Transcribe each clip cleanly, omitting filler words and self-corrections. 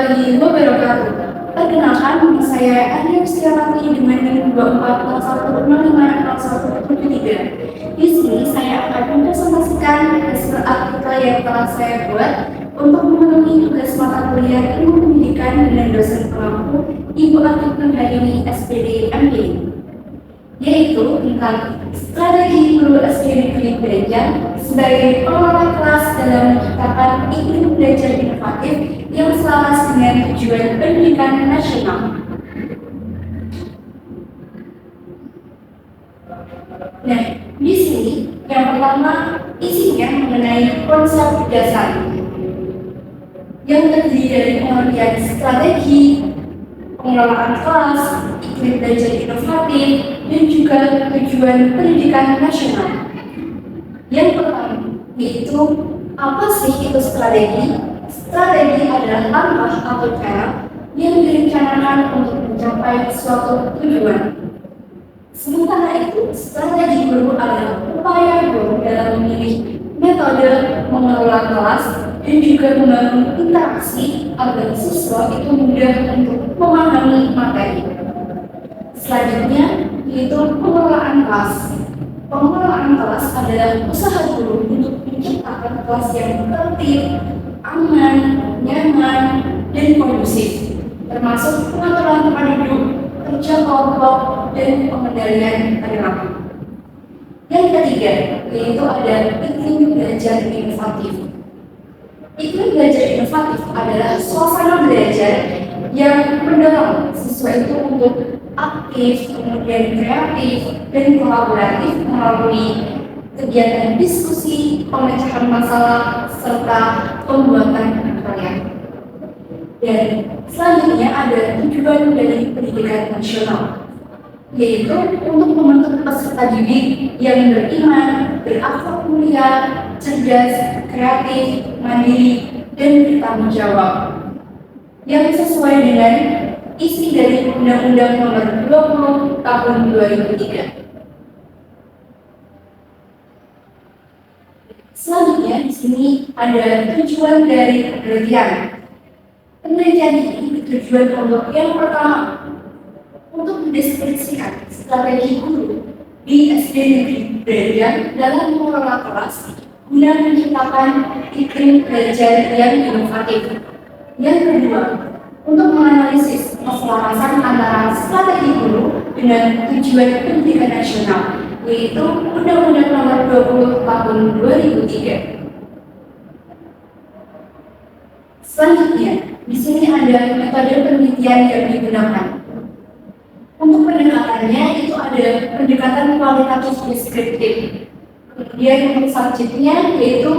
warahmatullahi wabarakatuh. Perkenalkan, nama saya Arya Setiawati dengan NIM 2401050173. Di sini saya akan mempresentasikan hasil artikel yang telah saya buat untuk memenuhi tugas mata kuliah Ilmu Pendidikan dengan dosen pengampu Ibu Atik Nurhaini SPD MPI, yaitu tentang strategi guru SPD Negeri Belajar sebagai pengelola kelas dalam menciptakan iklim belajar inovatif yang selaras dengan tujuan pendidikan nasional. Nah, di sini yang pertama isinya mengenai konsep dasar yang terdiri dari pengertian strategi, pengelolaan kelas, iklim belajar inovatif, dan juga tujuan pendidikan nasional. Yang pertama, yaitu apa sih itu strategi? Strategi adalah langkah atau cara yang direncanakan untuk mencapai suatu tujuan. Sementara itu, strategi guru adalah upaya guru dalam memilih metode mengelola kelas dan juga membangun interaksi agar siswa itu mudah untuk memahami materi. Selanjutnya, yaitu pengelolaan kelas. Pengelolaan kelas adalah usaha guru untuk menciptakan kelas yang tertib, aman, nyaman, dan kondusif, termasuk pengaturan tempat duduk, kerja kelompok, dan pengendalian perilaku. Yang ketiga, yaitu ada iklim belajar inovatif. Iklim belajar inovatif adalah suasana belajar yang mendorong siswa itu untuk aktif, kemudian kreatif, dan kolaboratif melalui kegiatan diskusi, pemecahan masalah, serta pembuatan karya. Dan selanjutnya ada tujuan dari pendidikan nasional, yaitu untuk membentuk peserta didik yang beriman, berakhlak mulia, cerdas, kreatif, mandiri, dan bertanggung jawab, yang sesuai dengan isi dari Undang-Undang Nomor 20 Tahun 2003. Selanjutnya di sini ada tujuan dari penelitian. Penelitian ini bertujuan untuk yang pertama, untuk mendeskripsikan strategi guru di SD Negeri Belajar dalam mengelola kelas guna menciptakan iklim belajar yang inovatif. Yang kedua, untuk menganalisis keselarasan antara strategi guru dengan tujuan pendidikan nasional, yaitu Undang-Undang Nomor 20 Tahun 2003. Selanjutnya, di sini ada metode penelitian yang digunakan. Untuk pendekatannya itu ada pendekatan kualitatif deskriptif. Kemudian untuk subjeknya yaitu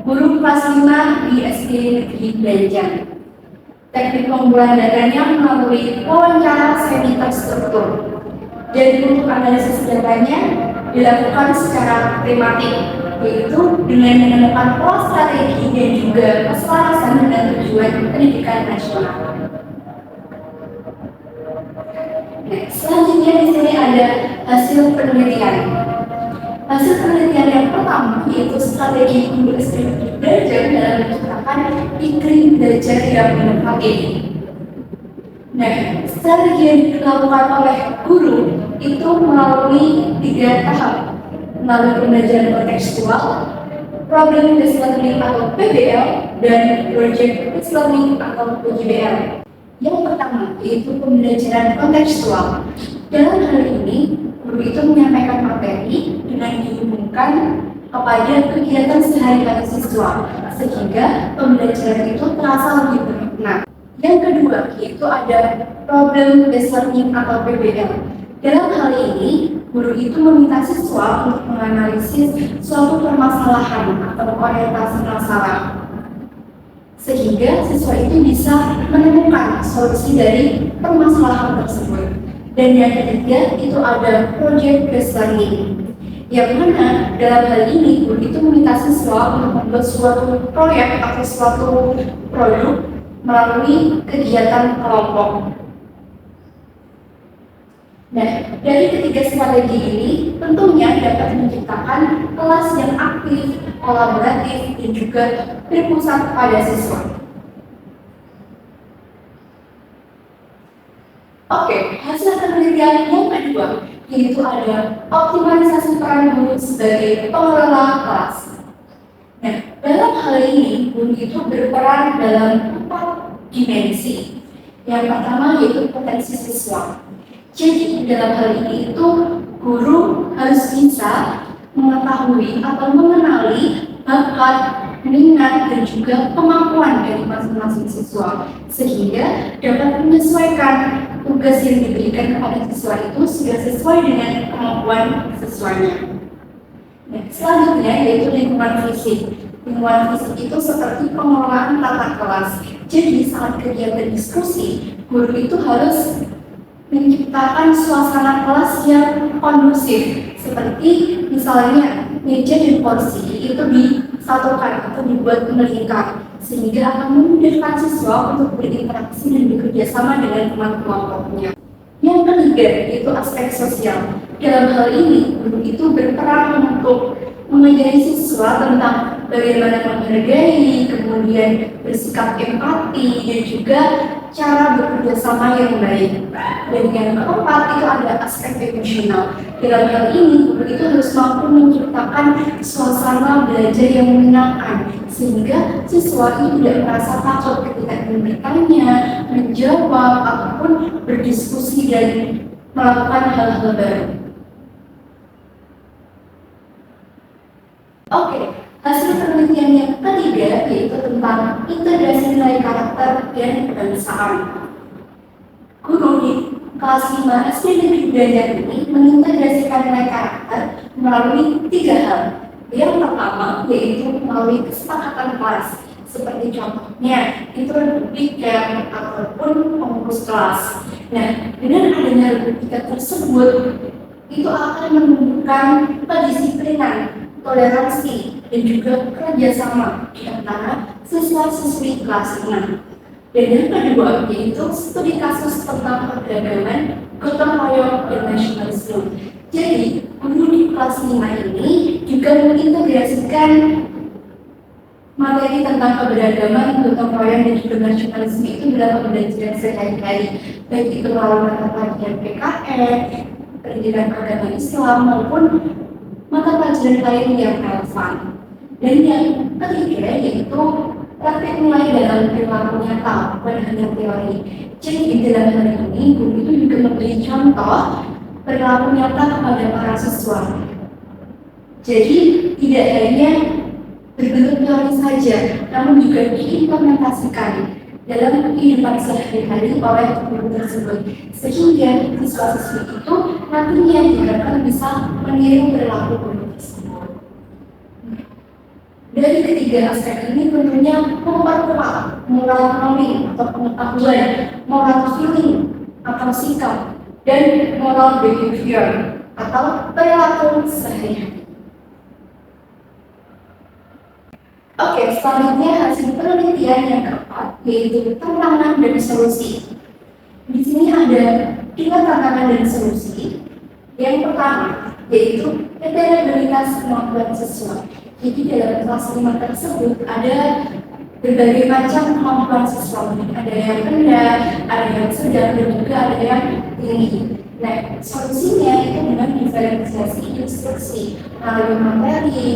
guru kelas 5 di SD Negeri Belajar. Teknik pengumpulan datanya melalui wawancara semi terstruktur. Dan untuk analisis datanya dilakukan secara tematik, yaitu dengan menemukan pola strategi dan juga keselarasan dengan tujuan pendidikan nasional. Nah, selanjutnya di sini ada hasil penelitian. Hasil penelitian yang pertama yaitu strategi guru SD belajar dalam menciptakan iklim belajar yang inovatif. Nah, strategi yang dilakukan oleh guru itu melalui 3 tahap, melalui pembelajaran kontekstual, problem based learning atau PBL, dan project based learning atau PJBL. Yang pertama yaitu pembelajaran kontekstual. Dalam hal ini, guru itu menyampaikan materi dengan dihubungkan kepada kegiatan sehari-hari siswa, sehingga pembelajaran itu terasa lebih bermakna. Yang kedua yaitu ada problem based learning atau PBL. Dalam hal ini, guru itu meminta siswa untuk menganalisis suatu permasalahan atau orientasi masalah, sehingga siswa itu bisa menemukan solusi dari permasalahan tersebut. Dan yang ketiga itu ada project based learning, yang mana dalam hal ini guru itu meminta siswa untuk membuat suatu proyek atau suatu produk melalui kegiatan kelompok. Nah, dari ketiga strategi ini tentunya dapat menciptakan kelas yang aktif, kolaboratif, dan juga berpusat pada siswa. yaitu ada optimalisasi peran guru sebagai pengelola kelas. Nah, dalam hal ini, guru itu berperan dalam 4 dimensi. Yang pertama yaitu potensi siswa. Jadi, dalam hal ini itu guru harus bisa mengetahui atau mengenali bakat, minat, dan juga kemampuan dari masing-masing siswa, sehingga dapat menyesuaikan tugas yang diberikan kepada siswa itu sudah sesuai dengan kemampuan siswanya. Nah, selanjutnya yaitu lingkungan fisik. Lingkungan fisik itu seperti pengelolaan tata kelas. Jadi saat kegiatan diskusi, guru itu harus menciptakan suasana kelas yang kondusif, seperti misalnya meja dan kursi itu disatukan atau dibuat melingkar, sehingga akan memudahkan siswa untuk berinteraksi dan bekerja sama dengan teman kelompoknya. Yang ketiga yaitu aspek sosial. Dalam hal ini, guru itu berperan untuk mengajari siswa tentang bagaimana menghargai, kemudian bersikap empati, dan juga cara bekerja sama yang baik. Dan yang keempat itu ada aspek emosional. Dalam hal ini, guru itu harus mampu menciptakan suasana belajar yang menyenangkan, sehingga siswa itu tidak merasa takut ketika ingin bertanya, menjawab, ataupun berdiskusi dan melakukan hal-hal baru. Oke, hasil penelitian yang ketiga yaitu tentang integrasi nilai karakter dan kebangsaan. Guru di kelas 5 SD Negeri Banjar ini mengintegrasikan nilai karakter melalui 3 hal. Yang pertama yaitu melalui kesepakatan kelas, seperti contohnya introduktikan ataupun pengurus kelas. Nah, dengan adanya rubrika tersebut, itu akan menunjukkan kedisiplinan, toleransi, dan juga kerjasama di antara siswa-siswi kelas 6. Dan yang kedua yaitu studi kasus tentang perdagangan, gotong royong, dan nasionalisme. Jadi, guru di kelas 5 ini juga mengintegrasikan materi tentang keberagaman, gotong royong, dan juga nasionalisme itu dalam pembelajaran sehari-hari, baik itu melalui mata pelajaran PKN, pendidikan agama Islam, maupun mata pelajaran lain yang relevan. Dan yang ketiga yaitu praktik nilai dalam perilaku nyata, bukan hanya teori. Jadi di dalam hal ini, guru itu juga memberi contoh perilaku nyata kepada para siswa. Jadi tidak hanya berbentuk teori saja, namun juga diimplementasikan dalam kehidupan sehari-hari oleh guru tersebut, sehingga siswa-siswi itu nantinya diharapkan bisa meniru perilaku guru tersebut. Dari ketiga aspek ini tentunya memperkuat moral knowing atau pengetahuan, moral feeling atau sikap, dan moral behavior atau perilaku sehari-hari. Oke, selanjutnya hasil penelitian yang keempat yaitu tantangan dan solusi. Di sini ada 2 tantangan dan solusi. Yang pertama yaitu heterogenitas kemampuan siswa. Jadi dalam kelas 5 tersebut ada berbagai macam kemampuan siswa. Ada yang rendah, ada yang sedang, dan juga ada yang tinggi. Nah, solusinya itu dengan diferensiasi instruksi melalui materi,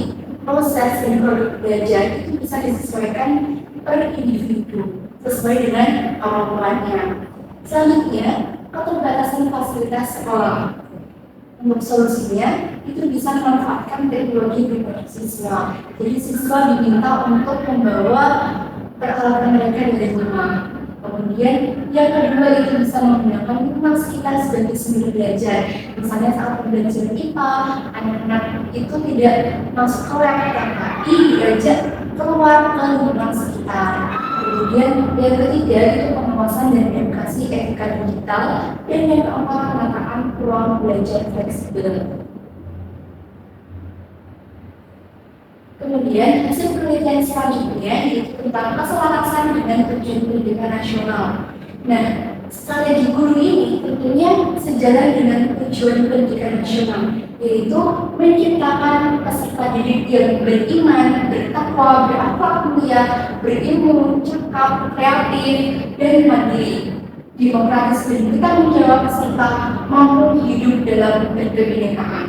proses, dan produk belajar itu bisa disesuaikan per individu sesuai dengan kemampuannya. Selanjutnya, keterbatasan fasilitas sekolah. Untuk solusinya, itu bisa memanfaatkan teknologi pribadi siswa. Jadi siswa diminta untuk membawa peralatan mereka dari rumah. Kemudian yang kedua itu bisa menggunakan lingkungan sekitar sebagai sumber belajar. Misalnya saat belajar IPA, anak-anak itu tidak masuk ke lab, tapi diajak keluar ke lingkungan sekitar. Kemudian yang ketiga itu pengawasan dan edukasi etika digital, dan yang keempat penataan ruang belajar fleksibel. Kemudian hasil penelitian selanjutnya yaitu tentang keselarasan dengan tujuan pendidikan nasional. Nah, strategi guru ini tentunya sejalan dengan tujuan pendidikan nasional, yaitu menciptakan peserta didik yang beriman, bertakwa, berakhlak mulia, berilmu, cakap, kreatif, dan mandiri. demokratis dan bertanggung jawab serta mampu hidup dalam kebinekaan.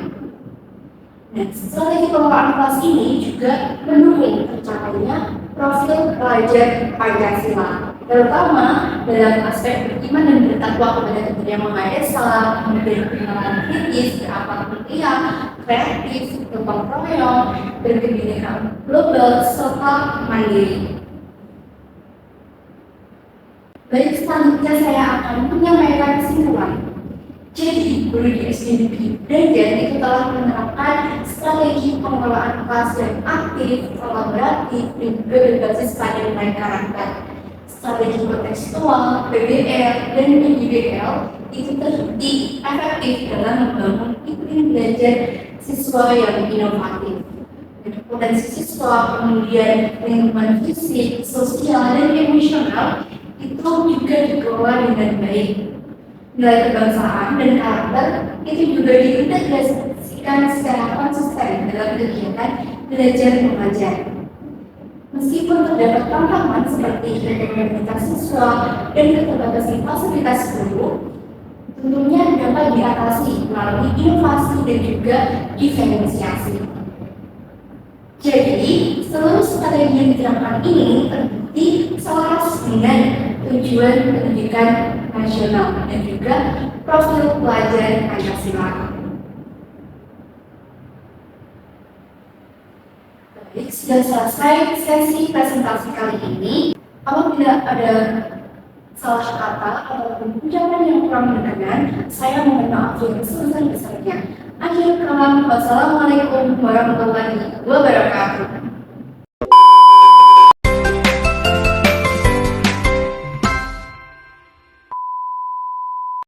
Nah, strategi pengelolaan kelas ini juga mendukung tercapainya profil pelajar Pancasila, terutama dalam aspek beriman dan bertakwa kepada Tuhan Yang Maha Esa, berpikiran kritis, berakal mulia, kreatif, gotong royong, berkebinekaan global, serta mandiri. Baik, selanjutnya saya akan menyampaikan kesimpulan. Jadi, guru di SD Negeri Braga itu telah menerapkan strategi pengelolaan kelas yang aktif, kolaboratif, dan juga berbasis pada nilai karakter. Strategi kontekstual, PBL, dan PBL itu terbukti efektif dalam membangun iklim belajar siswa yang inovatif. Potensi siswa, kemudian lingkungan fisik, sosial, dan emosional itu juga dikelola dengan baik. Nilai kebangsaan dan karakter itu juga diintegrasikan secara konsisten dalam kegiatan belajar mengajar. Meskipun terdapat tantangan seperti heterogenitas siswa dan keterbatasan fasilitas guru, tentunya dapat diatasi melalui inovasi dan juga diferensiasi. Jadi, seluruh strategi yang diterapkan ini terbukti selaras dengan tujuan pendidikan nasional dan juga profil pelajar Pancasila. Baik, sudah selesai sesi presentasi kali ini. Apabila ada salah kata ataupun ucapan yang kurang berkenan, saya mohon maaf yang sebesar-besarnya. Akhir kalam, wassalamualaikum warahmatullahi wabarakatuh.